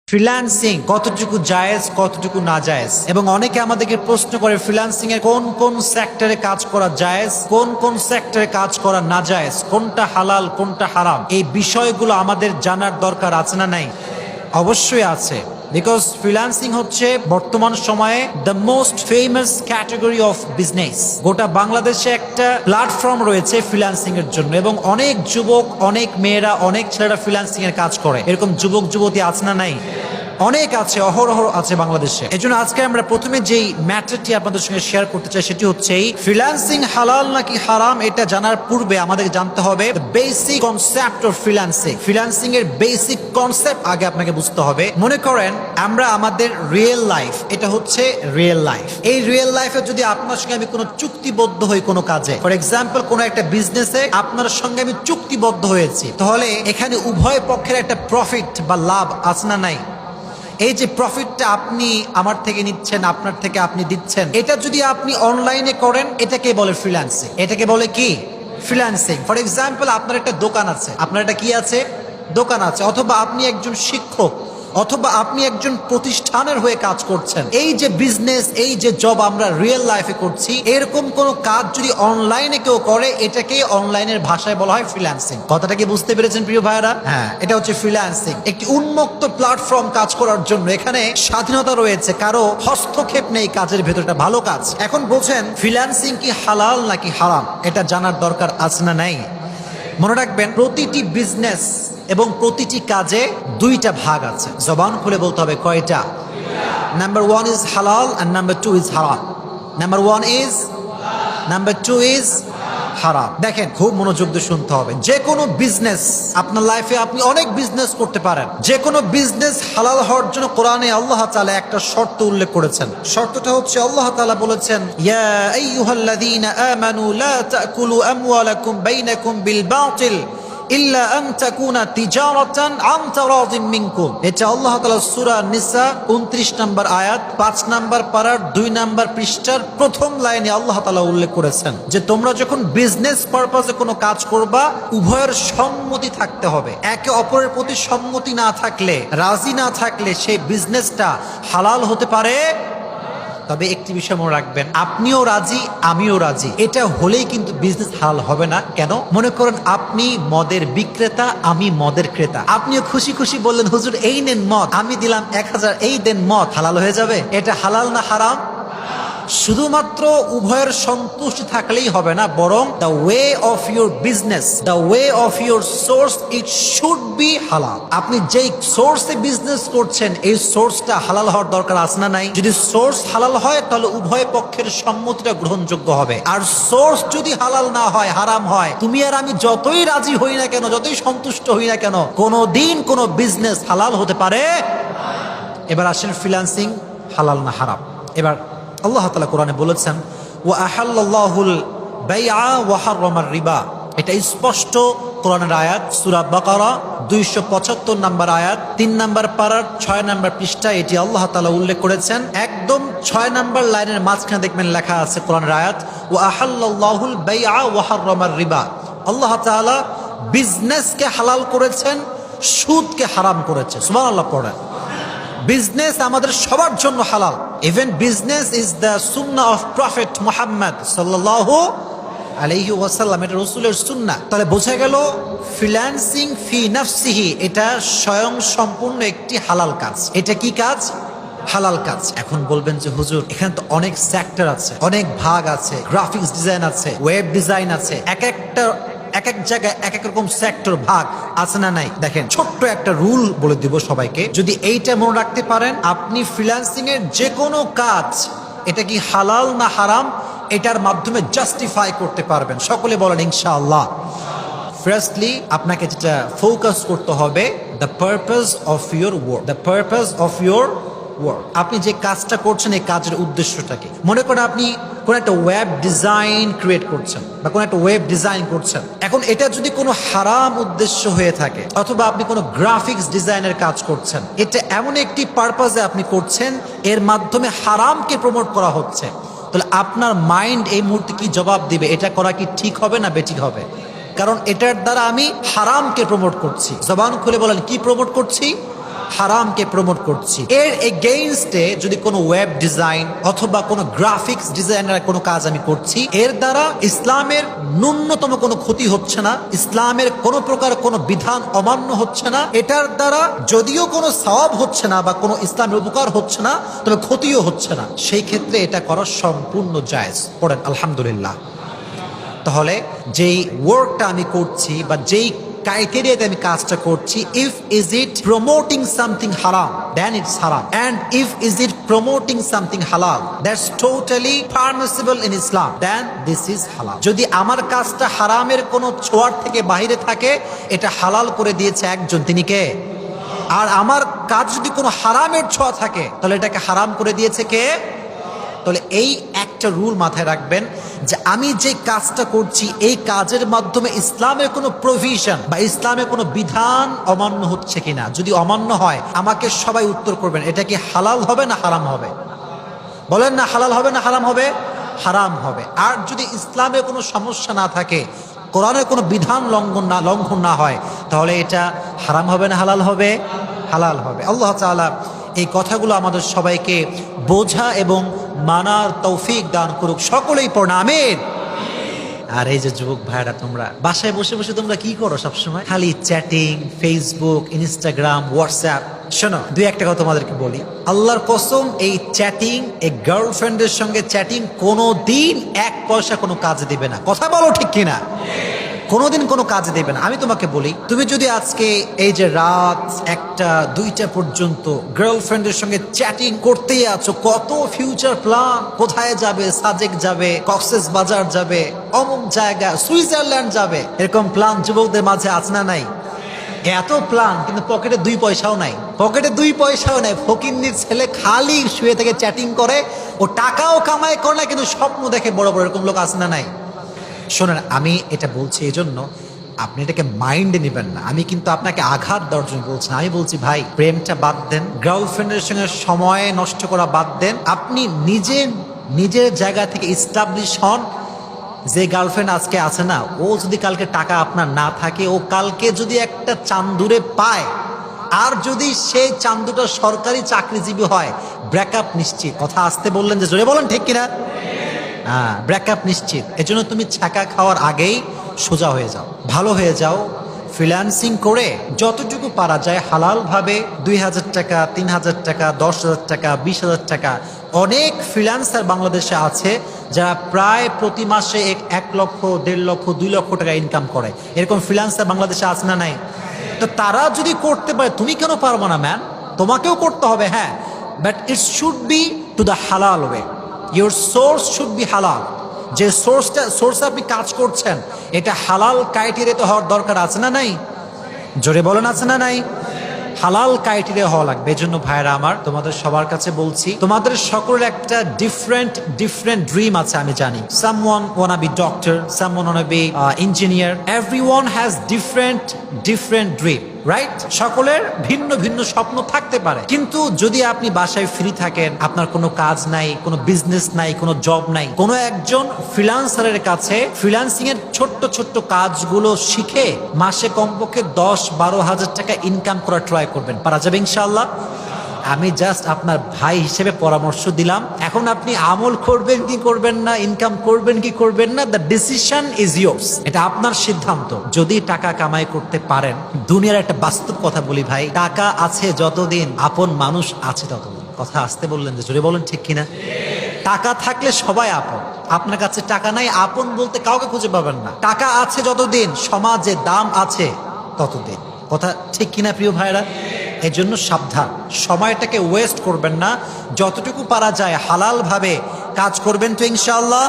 Freelancing কতটুকু জায়েজ কতটুকু না জায়েজ, এবং অনেকে আমাদেরকে প্রশ্ন করে ফ্রিল্যান্সিং এর কোন কোন সেক্টরে কাজ করা জায়েজ, কোন কোন সেক্টরে কাজ করা না জায়েজ, কোনটা হালাল কোনটা হারাম। এই বিষয়গুলো আমাদের জানার দরকার আছে না নাই? অবশ্যই আছে। বিকজ ফ্রিল্যান্সিং হচ্ছে বর্তমান সময়ে the most famous category of business. গোটা বাংলাদেশে একটা প্ল্যাটফর্ম রয়েছে ফ্রিল্যান্সিং এর জন্য, এবং অনেক যুবক, অনেক মেয়েরা, অনেক ছেলেরা ফ্রিল্যান্সিং এর কাজ করে। এরকম যুবক যুবতী আছে না নাই? অনেক আছে, অহরহ আছে বাংলাদেশে। এই জন্য আজকে আমরা প্রথমে যেই ম্যাটারটি আপনাদের সঙ্গে শেয়ার করতে চাই সেটি হচ্ছে এই ফ্রিল্যান্সিং হালাল নাকি হারাম। এটা জানার পূর্বে আমাদের জানতে হবে basic concept of freelancing. Freelancing এর বেসিক কনসেপ্ট আগে আপনাকে বুঝতে হবে। মনে করেন আমরা আমাদের রিয়েল লাইফ, এটা হচ্ছে রিয়েল লাইফ। এই রিয়েল লাইফে যদি আপনার সঙ্গে আমি কোনো চুক্তিবদ্ধ হই কোনো কাজে, ফর এক্সাম্পল কোনো একটা বিজনেসে আপনার সঙ্গে আমি চুক্তিবদ্ধ হয়েছি, তাহলে এখানে উভয় পক্ষের একটা প্রফিট বা লাভ আছে না নাই? এই যে প্রফিটটা আপনি আমার থেকে নিচ্ছেন, আপনার থেকে আপনি দিচ্ছেন, এটা যদি আপনি অনলাইনে করেন এটাকে বলে ফ্রিল্যান্সিং। এটাকে বলে কি? ফ্রিল্যান্সিং। ফর এক্সাম্পল আপনার একটা দোকান আছে, আপনার একটা কি আছে? দোকান আছে, অথবা আপনি একজন শিক্ষক, অথবা আপনি একজন প্রতিষ্ঠানের হয়ে কাজ করছেন। এই যে বিজনেস, এই যে জব আমরা রিয়েল লাইফে করছি, এরকম কোন কাজ যদি অনলাইনে কেউ করে এটাকে অনলাইনের ভাষায় বলা হয় ফ্রিল্যান্সিং। কথাটা কি বুঝতে পেরেছেন প্রিয় ভাইরা? হ্যাঁ, এটা হচ্ছে ফ্রিল্যান্সিং। একটি উন্মুক্ত প্ল্যাটফর্ম কাজ করার জন্য, এখানে স্বাধীনতা রয়েছে, কারো হস্তক্ষেপ নেই কাজের ভেতরটা। ভালো কাজ। এখন বলছেন ফ্রিল্যান্সিং কি হালাল নাকি হারাম, এটা জানার দরকার আছে না নাই? মনে রাখবেন প্রতিটি বিজনেস এবং প্রতিটি কাজে দুইটা ভাগ আছে। জবান খুলে বলতে হবে কয়টা? নাম্বার ওয়ান ইজ হালাল and নাম্বার টু ইজ হারাম। Number one is, number two is হারাম। দেখেন, খুব মনোযোগ দিয়ে শুনতে হবে। যে কোনো বিজনেস আপনার লাইফে আপনি অনেক বিজনেস করতে পারেন। যে কোনো বিজনেস হালাল হওয়ার জন্য কোরআনে আল্লাহ তাআলা একটা শর্ত উল্লেখ করেছেন। শর্তটা হচ্ছে আল্লাহ তাআলা বলেছেন, ইয়া আইয়ুহাল্লাযীনা আমানু লা তাকুলু আমওয়ালাকুম বাইনাকুম বিল বাতিল ইল্লা আন তাকুনা তিজারাতান আন তারাদিম মিনকুম। এটা আল্লাহ তাআলা সূরা নিসা 29 নম্বর আয়াত 5 নম্বর পারার 2 নম্বর পৃষ্ঠার প্রথম লাইনে আল্লাহ তাআলা উল্লেখ করেছেন যে তোমরা যখন বিজনেস পারপাসে কোনো কাজ করবা উভয়ের সম্মতি থাকতে হবে। একে অপরের প্রতি সম্মতি না থাকলে, রাজি না থাকলে সেই বিজনেসটা হালাল হতে পারে। তবে একটি বিষয় মনে রাখবেন, আপনিও রাজি আমিও রাজি, এটা হলেই কিন্তু বিজনেস হালাল হবে না। কেন? মনে করেন আপনি মদের বিক্রেতা, আমি মদের ক্রেতা। আপনিও খুশি খুশি বললেন, হুজুর এই নেন মদ, আমি দিলাম 1000, এই দেন মদ। হালাল হয়ে যাবে? এটা হালাল না হারাম? শুধুমাত্র উভয়ের সন্তুষ্টি থাকলেই হবে না, বরং the way of your business, the way of your source, it should be হালাল। আপনি যেই সোর্সে বিজনেস করছেন এই সোর্সটা হালাল হওয়ার দরকার আছে না নাই? যদি সোর্স হালাল হয় তাহলে উভয় পক্ষের সম্মতিটা গ্রহণযোগ্য হবে। আর সোর্স যদি হালাল না হয়, হারাম হয়, তুমি আর আমি যতই রাজি হই না কেন, যতই সন্তুষ্ট হই না কেন, কোনোদিন কোনো বিজনেস হালাল হতে পারে। এবার আসেন ফ্রিল্যান্সিং হালাল না হারাম। এবার আল্লাহ তাআলা কোরআনে বলেছেন, ওয়া আহাল্লাল্লাহুল বাইআ ওয়া হারামার রিবা। এটা স্পষ্ট কোরআনের আয়াত, সূরা বাকারা 275 নম্বর আয়াত 3 নম্বর পারার 6 নম্বর পৃষ্ঠা। এটি আল্লাহ তাআলা উল্লেখ করেছেন। একদম 6 নম্বর লাইনের মাঝখানে দেখবেন লেখা আছে কোরআনের আয়াত, ওয়া আহাল্লাল্লাহুল বাইআ ওয়া হারামার রিবা। আল্লাহ তাআলা বিজনেসকে হালাল করেছেন, সুদকে হারাম করেছেন। সুবহানাল্লাহ পড়েন। বিজনেস আমাদের সবার জন্য হালাল। Even business is the Sunnah of prophet Muhammad সাল্লাল্লাহু আলাইহি ওয়াসাল্লাম। এটা রাসূলের সুন্নাহ। তাহলে বোঝা গেল ফ্রিল্যান্সিং ফি নাফসিহি এটা স্বয়ং সম্পূর্ণ একটি হালাল কাজ। এটা কি কাজ? হালাল কাজ। এখন বলবেন যে হুজুর এখানে তো অনেক সেক্টর আছে, অনেক ভাগ আছে, গ্রাফিক্স ডিজাইন আছে, ওয়েব ডিজাইন আছে, এক এক জায়গায় এক এক রকম সেক্টর ভাগ আছে না নাই? দেখেন, ছোট্ট একটা রুল বলে দিব সবাইকে। যদি এইটা মনে রাখতে পারেন, আপনি ফ্রিল্যান্সিং এর যে কোনো কাজ এটা কি হালাল না হারাম এটার মাধ্যমে জাস্টিফাই করতে পারবেন। সকলে বলেন ইনশাআল্লাহ। ফার্স্টলি আপনাকে যেটা ফোকাস করতে হবে, the purpose of your work, the purpose of your work. আপনি যে কাজটা করছেন এই কাজের উদ্দেশ্যটা কি? মনে করেন আপনি কোন একটা ওয়েব ডিজাইন ক্রিয়েট করছেন বা কোন একটা ওয়েব ডিজাইন করছেন। এখন এটা যদি কোনো হারাম উদ্দেশ্য হয়ে থাকে, অথবা আপনি কোনো গ্রাফিক্স ডিজাইনের কাজ করছেন, এটা এমন একটি পারপাসে আপনি করছেন এর মাধ্যমে হারামকে প্রমোট করা হচ্ছে, তাহলে আপনার মাইন্ড এই মুহূর্তে কি জবাব দিবে? এটা করা কি ঠিক হবে না বেঠিক হবে? কারণ এটার দ্বারা আমি হারামকে প্রমোট করছি। জবান খুলে বলেন, কি প্রমোট করছি? হারামকে প্রমোট করছি। এর এগেইনস্টে যদি কোনো ওয়েব ডিজাইন অথবা কোনো গ্রাফিক্স ডিজাইনের কোনো কাজ আমি করছি, এর দ্বারা ইসলামের ন্যূনতম কোনো ক্ষতি হচ্ছে না, ইসলামের কোনো প্রকার কোনো বিধান অমান্য হচ্ছে না, এটার দ্বারা যদিও কোনো সওয়াব হচ্ছে না বা কোনো ইসলামের উপকার হচ্ছে না, তবে ক্ষতিও হচ্ছে না, সেই ক্ষেত্রে এটা করা সম্পূর্ণ জায়েজ। পড়েন আলহামদুলিল্লাহ। তাহলে যেই ওয়ার্কটা আমি করছি বা যেই ক্রাইটেরিয়াতে আমি কাজটা করছি, if is it promoting something হারাম, দেন ইটস হারাম, and if is it promoting something হালাল, that's totally permissible in Islam, then this is হালাল। যদি আমার কাজটা হারামের কোনো ছোঁয়ার থেকে বাইরে থাকে, এটা হালাল করে দিয়েছে একজন, তিনি কে? আর আমার কাজ যদি কোনো হারামের ছোঁয়া থাকে, তাহলে এটাকে হারাম করে দিয়েছে কে? তাহলে এই একটা রুল মাথায় রাখবেন যে আমি যে কাজটা করছি, এই কাজের মাধ্যমে ইসলামের কোনো প্রভিশন বা ইসলামের কোনো বিধান অমান্য হচ্ছে কিনা। যদি অমান্য হয়, আমাকে সবাই উত্তর করবেন, এটা কি হালাল হবে না হারাম হবে? বলেন না, হালাল হবে না হারাম হবে? হারাম হবে। আর যদি ইসলামের কোনো সমস্যা না থাকে, কোরআনের কোনো বিধান লঙ্ঘন না হয়, তাহলে এটা হারাম হবে না হালাল হবে? হালাল হবে। আল্লাহ তাআলা এই কথাগুলো আমাদের সবাইকে বোঝা এবং মানার তৌফিক দান করুক। সকলেই পড়না আমিন। আর এই যে যুবক ভাইরা, তোমরা বাসায় বসে বসে তোমরা কি করো? সবসময় খালি চ্যাটিং, ফেসবুক, ইনস্টাগ্রাম, হোয়াটসঅ্যাপ। শোনো, দুই একটা কথা তোমাদেরকে বলি, আল্লাহর কসম, এই চ্যাটিং, এই গার্লফ্রেন্ডের সঙ্গে চ্যাটিং কোনো দিন এক পয়সা কোনো কাজে দিবে না। কথা বলো ঠিক কিনা? কোনোদিন কোনো কাজে দেবে না। আমি তোমাকে বলি, তুমি যদি আজকে এই যে রাত 1টা 2টা পর্যন্ত গার্লফ্রেন্ডের সঙ্গে চ্যাটিং করতেই আছো, কত ফিউচার প্ল্যান, কোথায় যাবে, সাজেক যাবে, কক্সেস বাজার যাবে, অমুক জায়গা, সুইজারল্যান্ড যাবে, এরকম প্ল্যান যুবকদের মাঝে আছে না নাই? এত প্ল্যান, কিন্তু পকেটে 2 পয়সাও নাই। পকেটে 2 পয়সাও নাই। ফকিন্নির ছেলে খালি শুয়ে থেকে চ্যাটিং করে, ও টাকাও কামাই করে না, কিন্তু স্বপ্ন দেখে বড় বড়। এরকম লোক আছে না নাই? শোনেন, আমি এটা বলছি এই জন্য আপনি এটাকে মাইন্ডে নেবেন না। আমি কিন্তু আপনাকে আঘাত দেওয়ার জন্য বলছি না। আমি বলছি, ভাই, প্রেমটা বাদ দেন, গার্লফ্রেন্ডের সঙ্গে সময় নষ্ট করা বাদ দেন। আপনি নিজের জায়গা থেকে ইস্টাবলিশ হন। যে গার্লফ্রেন্ড আজকে আছে না, ও যদি কালকে টাকা আপনার না থাকে, ও কালকে যদি একটা চান্দুরে পায়, আর যদি সেই চান্দুটা সরকারি চাকরিজীবী হয়, ব্রেকআপ নিশ্চিত। কথা আসতে বললেন যে জোরে বলেন, ঠিক কিনা? হ্যাঁ, ব্রেকআপ নিশ্চিত। এজন্য তুমি ছাকা খাওয়ার আগেই সোজা হয়ে যাও, ভালো হয়ে যাও। ফ্রিল্যান্সিং করে যতটুকু পারা যায় হালালভাবে 2000 টাকা, 3000 টাকা, 10,000 টাকা, 20,000 টাকা, অনেক ফ্রিল্যান্সার বাংলাদেশে আছে যারা প্রায় প্রতি মাসে 1 লক্ষ, 1.5 লক্ষ, 2 লক্ষ টাকা ইনকাম করে। এরকম ফ্রিল্যান্সার বাংলাদেশে আছে না নাই? তো তারা যদি করতে পারে, তুমি কেন পারবো না? ম্যান, তোমাকেও করতে হবে, হ্যাঁ, but it should be to the হালাল way. Your source should be হালাল। যে সোর্সে আপনি কাজ করছেন, এটা হালাল ক্রাইটেরিয়াতে হওয়ার দরকার আছে না নাই? জোরে বলেন, আছে না নাই? হালাল ক্রাইটেরিয়া হওয়া লাগবে। এজন্য ভাইরা আমার, তোমাদের সবার কাছে বলছি, তোমাদের সকলের একটা ডিফারেন্ট ড্রিম আছে, আমি জানি। Someone wanna be doctor, someone wanna be engineer, everyone has different dream, right? সকলের ভিন্ন ভিন্ন স্বপ্ন থাকতে পারে। কিন্তু যদি আপনি বাসায় ফ্রি থাকেন, আপনার কোনো কাজ নাই, কোনো বিজনেস নাই, কোনো জব নাই, কোনো একজন ফ্রিল্যান্সারের কাছে ফ্রিল্যান্সিং এর ছোট্ট কাজগুলো শিখে মাসে কমপক্ষে 10-12 হাজার টাকা ইনকাম করা ট্রাই করবেন। পারা যাবে ইনশাআল্লাহ। আমি জাস্ট আপনার ভাই হিসেবে পরামর্শ দিলাম। এখন আপনি আমল করবেন কি করবেন না, ইনকাম করবেন কি করবেন না, দ্য ডিসিশন ইজ ইয়োর্স। এটা আপনার সিদ্ধান্ত। যদি টাকা কামাই করতে পারেন, দুনিয়ার একটা বাস্তব কথা বলি ভাই, টাকা আছে যতদিন, আপন মানুষ আছে ততদিন। কথা আসতে বললেন যে জোরে বলেন, ঠিক কিনা? টাকা থাকলে সবাই আপন। আপনার কাছে টাকা নাই, আপন বলতে কাউকে খুঁজে পাবেন না। টাকা আছে যতদিন, সমাজে দাম আছে ততদিন। কথা ঠিক কিনা প্রিয় ভাইরা? এই জন্য সাবধান, সময়টাকে ওয়েস্ট করবেন না। যতটুকু পারা যায় হালাল ভাবে কাজ করবেন তো ইনশাআল্লাহ।